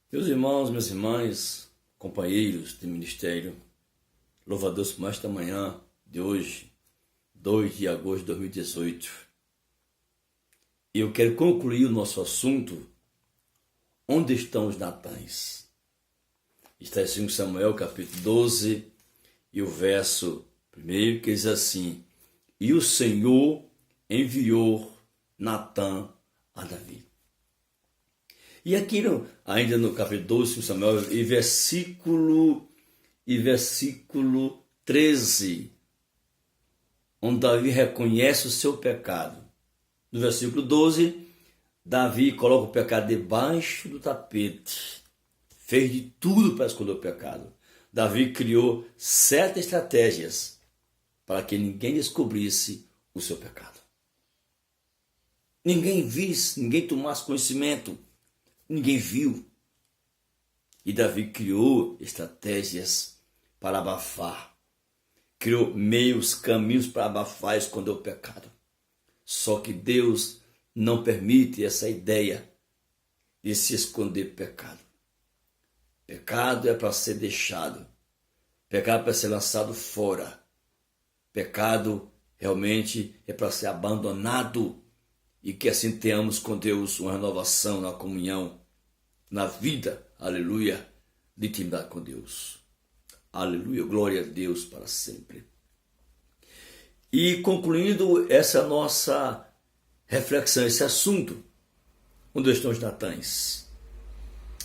Meus irmãos, minhas irmãs, companheiros de ministério, louvo a Deus por mais esta manhã de hoje, 2 de agosto de 2018. E eu quero concluir o nosso assunto, onde estão os Natãs? Está em 2 Samuel, capítulo 12, e o verso 1, que diz assim: E o Senhor enviou Natã a Davi. E aqui, ainda no capítulo 12, 2 Samuel, e versículo 13, onde Davi reconhece o seu pecado. No versículo 12, Davi coloca o pecado debaixo do tapete. Fez de tudo para esconder o pecado. Davi criou 7 estratégias para que ninguém descobrisse o seu pecado. Ninguém visse, ninguém tomasse conhecimento. Ninguém viu. E Davi criou estratégias para abafar. Criou meios, caminhos para abafar e esconder o pecado. Só que Deus não permite essa ideia de se esconder pecado. Pecado é para ser deixado. Pecado é para ser lançado fora. Pecado realmente é para ser abandonado. E que assim tenhamos com Deus uma renovação na comunhão, na vida, aleluia, de intimidade com Deus. Aleluia, glória a Deus para sempre. E concluindo essa nossa reflexão, esse assunto, onde estão os Natãs?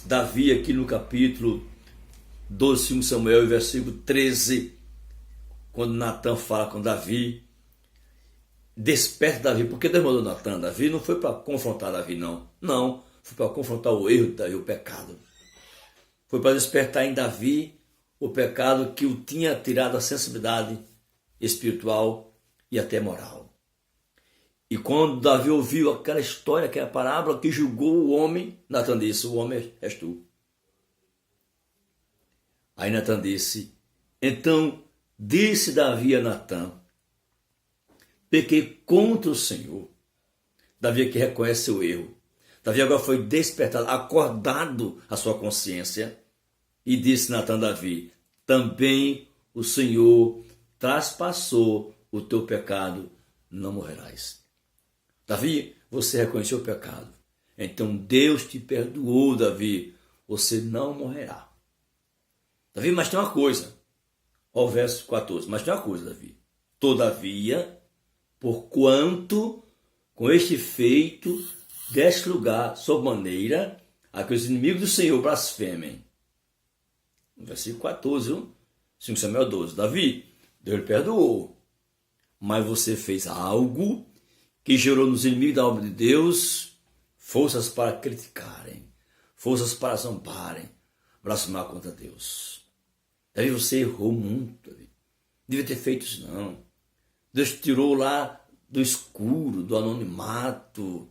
Davi aqui no capítulo 12, 2 Samuel, versículo 13, quando Natã fala com Davi, desperta Davi. Porque Deus mandou Natã? Davi não foi para confrontar Davi, não. Não, foi para confrontar o erro de Davi, o pecado. Foi para despertar em Davi o pecado que o tinha tirado a sensibilidade espiritual e até moral. E quando Davi ouviu aquela história, aquela parábola que julgou o homem, Natã disse: o homem és tu. Aí Natã disse: então disse Davi a Natã: pequei contra o Senhor. Davi aqui reconhece o erro. Davi agora foi despertado, acordado a sua consciência. E disse Natã a Davi: também o Senhor traspassou o teu pecado, não morrerás. Davi, você reconheceu o pecado. Então Deus te perdoou, Davi. Você não morrerá. Davi, mas tem uma coisa. Olha o verso 14. Mas tem uma coisa, Davi. Todavia, porquanto com este feito deste lugar, sob maneira, a que os inimigos do Senhor blasfemem. No versículo 14, 5 Samuel 12. Davi, Deus lhe perdoou, mas você fez algo que gerou nos inimigos da obra de Deus forças para criticarem, forças para zombarem, blasfemar contra Deus. Davi, você errou muito, Davi. Devia ter feito isso, não. Deus te tirou lá do escuro, do anonimato.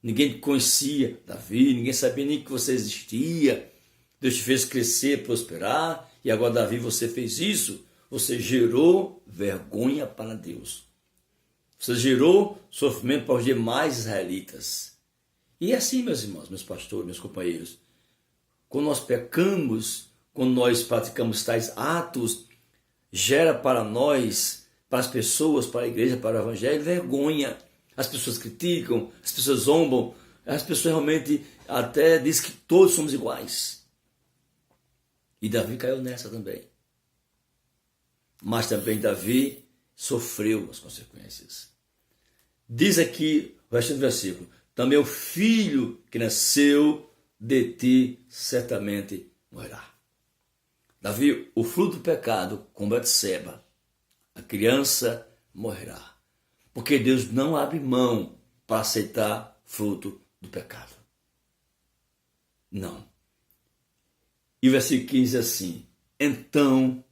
Ninguém te conhecia, Davi, ninguém sabia nem que você existia. Deus te fez crescer, prosperar, e agora, Davi, você fez isso. Você gerou vergonha para Deus. Você gerou sofrimento para os demais israelitas. E é assim, meus irmãos, meus pastores, meus companheiros, quando nós pecamos, quando nós praticamos tais atos, gera para nós, para as pessoas, para a igreja, para o evangelho, vergonha. As pessoas criticam, as pessoas zombam, as pessoas realmente até dizem que todos somos iguais. E Davi caiu nessa também. Mas também Davi sofreu as consequências. Diz aqui o resto do versículo: também o filho que nasceu de ti certamente morrerá. Davi, o fruto do pecado com Betseba, a criança morrerá. Porque Deus não abre mão para aceitar fruto do pecado. Não. E o versículo 15 diz assim: então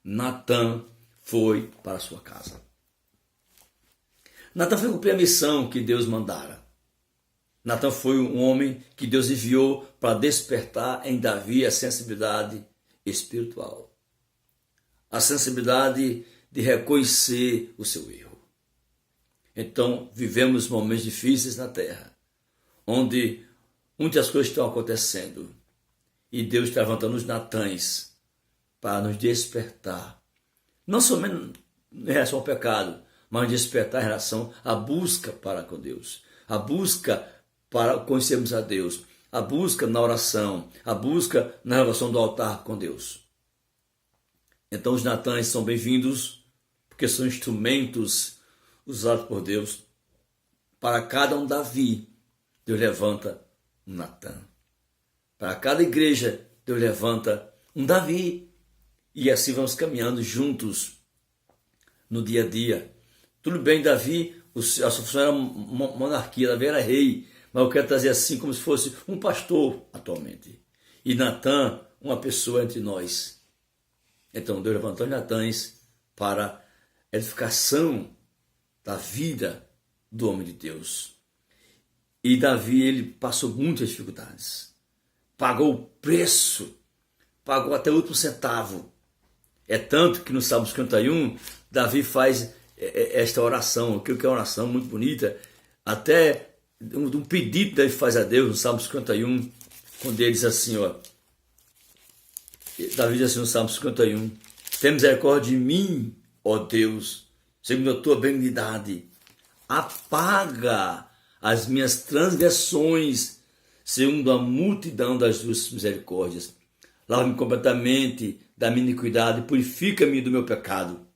Natã foi para a sua casa. Natã foi cumprir a missão que Deus mandara. Natã foi um homem que Deus enviou para despertar em Davi a sensibilidade espiritual. A sensibilidade de reconhecer o seu erro. Então, vivemos momentos difíceis na terra, onde muitas coisas estão acontecendo. E Deus está levantando os Natãs para nos despertar. Não somente em relação ao pecado, mas despertar em relação à busca para com Deus. A busca para conhecermos a Deus. A busca na oração. A busca na relação do altar com Deus. Então os Natãs são bem-vindos, porque são instrumentos usados por Deus. Para cada um Davi, Deus levanta um Natã. Para cada igreja, Deus levanta um Davi. E assim vamos caminhando juntos no dia a dia. Tudo bem, Davi, a sua função era monarquia, Davi era rei, mas eu quero trazer assim como se fosse um pastor atualmente. E Natã, uma pessoa entre nós. Então Deus levantou os Natãs para a edificação da vida do homem de Deus. E Davi, ele passou muitas dificuldades. Pagou o preço, pagou até o último centavo. É tanto que no Salmo 51, Davi faz esta oração, que é uma oração muito bonita, até um pedido que Davi faz a Deus no Salmo 51, quando ele diz assim, Davi diz assim no Salmo 51, tem misericórdia de mim, ó Deus, segundo a tua benignidade, apaga as minhas transgressões, segundo a multidão das tuas misericórdias. Lava-me completamente da minha iniquidade, purifica-me do meu pecado.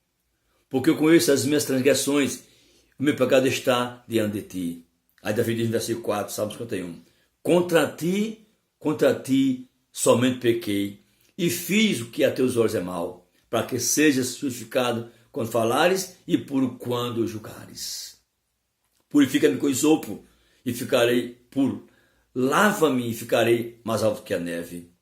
Porque eu conheço as minhas transgressões, o meu pecado está diante de ti. Aí Davi diz no versículo 4, Salmo 51. Contra ti somente pequei, e fiz o que a teus olhos é mal, para que sejas justificado quando falares e puro quando julgares. Purifica-me com isopo e ficarei puro. Lava-me e ficarei mais alto que a neve.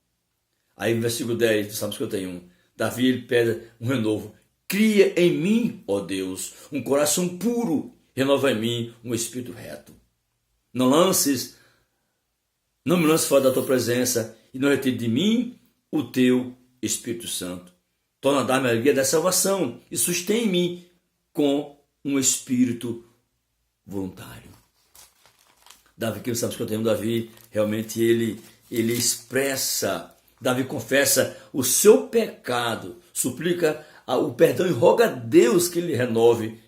Aí no versículo 10 do Salmo 51, Davi ele pede um renovo. Cria em mim, ó Deus, um coração puro, renova em mim um espírito reto. Não me lances fora da tua presença e não retire de mim o teu Espírito Santo. Torna a dar-me a alegria da salvação e sustém em mim com um espírito voluntário. Davi, que no Salmo 51, Davi realmente ele expressa, Davi confessa o seu pecado, suplica o perdão e roga a Deus que ele renove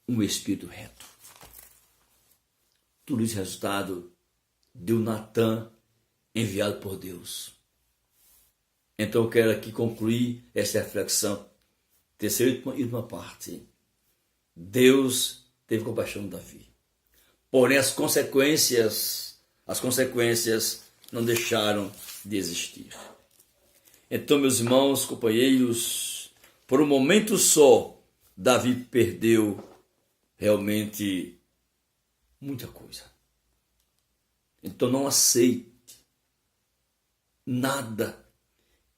um espírito reto. Tudo isso é resultado de um Natã enviado por Deus. Então eu quero aqui concluir essa reflexão. Terceira e última parte. Deus teve compaixão de Davi. Porém as consequências não deixaram de existir. Então, meus irmãos, companheiros, por um momento só, Davi perdeu realmente muita coisa. Então não aceite nada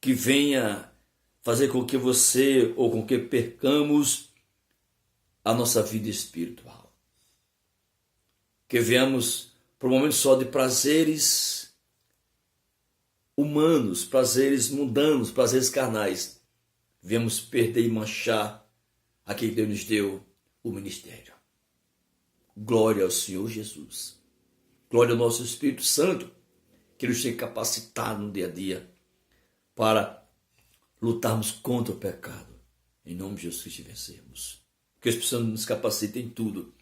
que venha fazer com que você ou com que percamos a nossa vida espiritual. Que venhamos por um momento só de prazeres humanos, prazeres mundanos, prazeres carnais. Viemos perder e manchar a quem Deus nos deu o ministério. Glória ao Senhor Jesus. Glória ao nosso Espírito Santo, que nos tem capacitado no dia a dia para lutarmos contra o pecado. Em nome de Jesus Cristo vencermos. Que o Espírito Santo nos capacite em tudo.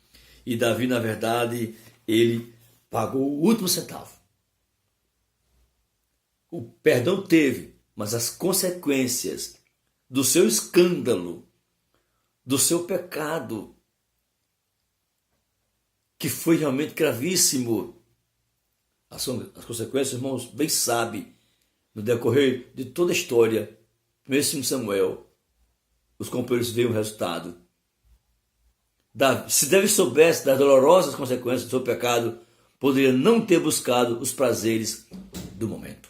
E Davi, na verdade, ele pagou o último centavo. O perdão teve, mas as consequências do seu escândalo, do seu pecado, que foi realmente gravíssimo. As consequências, irmãos, bem sabe, no decorrer de toda a história, mesmo em Samuel, os companheiros veem o resultado. Se Davi soubesse das dolorosas consequências do seu pecado, poderia não ter buscado os prazeres do momento.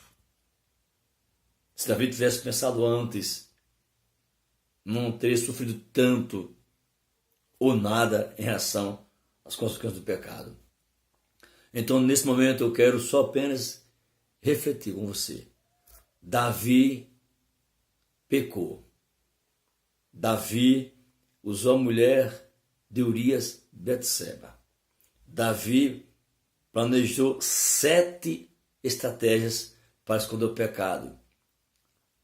Se Davi tivesse pensado antes, não teria sofrido tanto ou nada em relação às consequências do pecado. Então, nesse momento, eu quero só apenas refletir com você. Davi pecou. Davi usou a mulher de Urias, Betseba. Davi planejou 7 estratégias para esconder o pecado.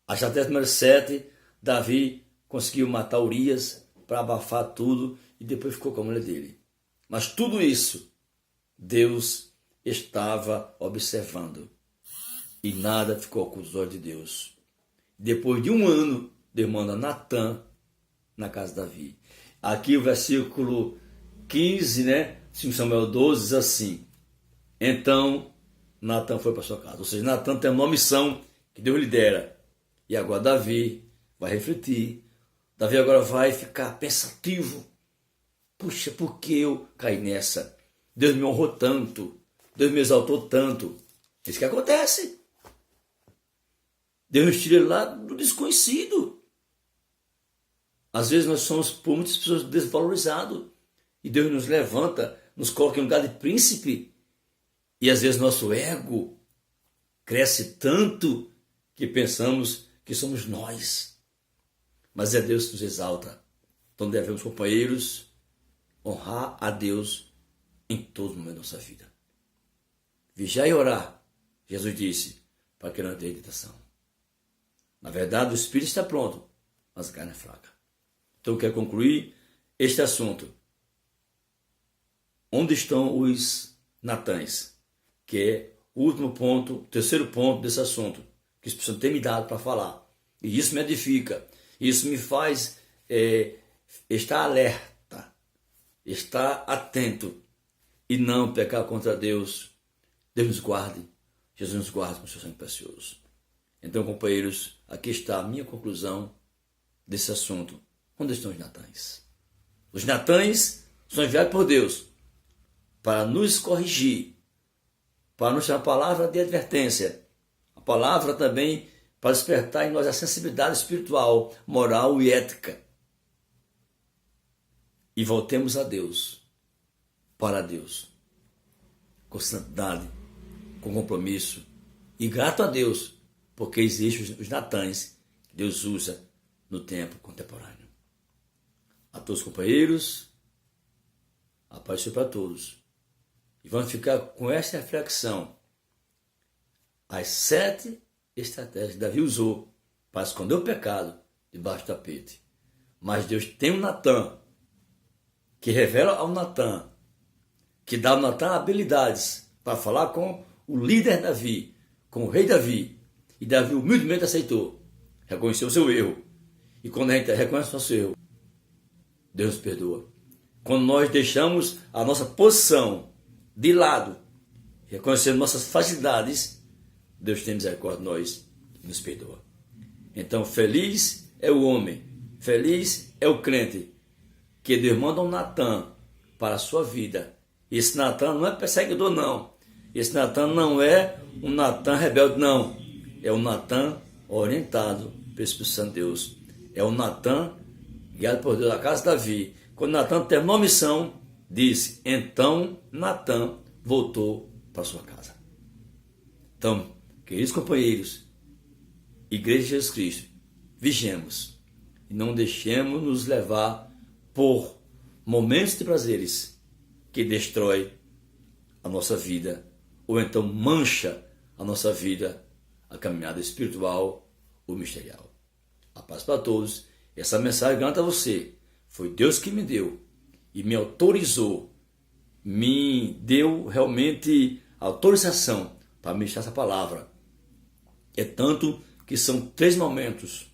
A estratégia número 7, Davi conseguiu matar Urias para abafar tudo e depois ficou com a mulher dele. Mas tudo isso, Deus estava observando e nada ficou oculto aos olhos de Deus. Depois de um ano, Deus manda Natã na casa de Davi. Aqui o versículo 15, 5 Samuel 12, diz assim: então Natã foi para sua casa. Ou seja, Natã tem uma missão que Deus lhe dera. E agora Davi vai refletir. Davi agora vai ficar pensativo. Puxa, por que eu caí nessa? Deus me honrou tanto. Deus me exaltou tanto. É isso que acontece. Deus nos tira lá do desconhecido. Às vezes nós somos, por muitas pessoas, desvalorizados. E Deus nos levanta, nos coloca em um lugar de príncipe. E às vezes nosso ego cresce tanto que pensamos que somos nós. Mas é Deus que nos exalta. Então devemos, companheiros, honrar a Deus em todo momento da nossa vida. Vigiar e orar, Jesus disse, para que não tenha tentação. Na verdade, o espírito está pronto, mas a carne é fraca. Então eu quero concluir este assunto. Onde estão os Natãs? Que é o último ponto, o terceiro ponto desse assunto, que os pessoas têm me dado para falar. E isso me edifica, isso me faz estar alerta, estar atento e não pecar contra Deus. Deus nos guarde, Jesus nos guarde com o seu sangue precioso. Então, companheiros, aqui está a minha conclusão desse assunto. Onde estão os Natãs? Os Natãs são enviados por Deus para nos corrigir, para nos dar a palavra de advertência, a palavra também para despertar em nós a sensibilidade espiritual, moral e ética. E voltemos a Deus, para Deus, com santidade, com compromisso e grato a Deus, porque existem os Natãs que Deus usa no tempo contemporâneo. A todos os companheiros, a paz seja para todos. E vamos ficar com esta reflexão. As 7 estratégias que Davi usou para esconder o pecado debaixo do tapete. Mas Deus tem um Natã, que revela ao Natã, que dá ao Natã habilidades para falar com o líder Davi, com o rei Davi. E Davi humildemente aceitou, reconheceu o seu erro. E quando a gente reconhece o nosso erro, Deus nos perdoa. Quando nós deixamos a nossa posição de lado, reconhecendo nossas facilidades, Deus tem misericórdia de nós e nos perdoa. Então, feliz é o homem, feliz é o crente, que Deus manda um Natã para a sua vida. Esse Natã não é perseguidor, não. Esse Natã não é um Natã rebelde, não. É um Natã orientado pelo Espírito Santo de Deus. É um Natã guiado por Deus da casa de Davi. Quando Natã terminou a missão, disse, então Natã voltou para sua casa. Então, queridos companheiros, Igreja de Jesus Cristo, vigiemos e não deixemos nos levar por momentos de prazeres que destrói a nossa vida ou então mancha a nossa vida, a caminhada espiritual ou ministerial. A paz para todos. Essa mensagem garanta a você. Foi Deus que me deu e me autorizou, me deu realmente autorização para ministrar essa palavra. É tanto que são 3 momentos,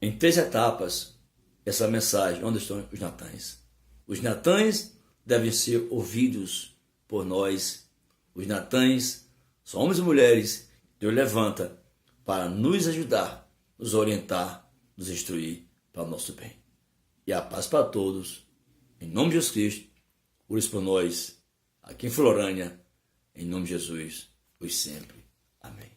em 3 etapas, essa mensagem, onde estão os Natãs. Os Natãs devem ser ouvidos por nós. Os Natãs são homens e mulheres que Deus levanta para nos ajudar, nos orientar, nos instruir para o nosso bem. E a paz para todos, em nome de Jesus Cristo, por isso por nós, aqui em Florânia, em nome de Jesus, hoje sempre. Amém.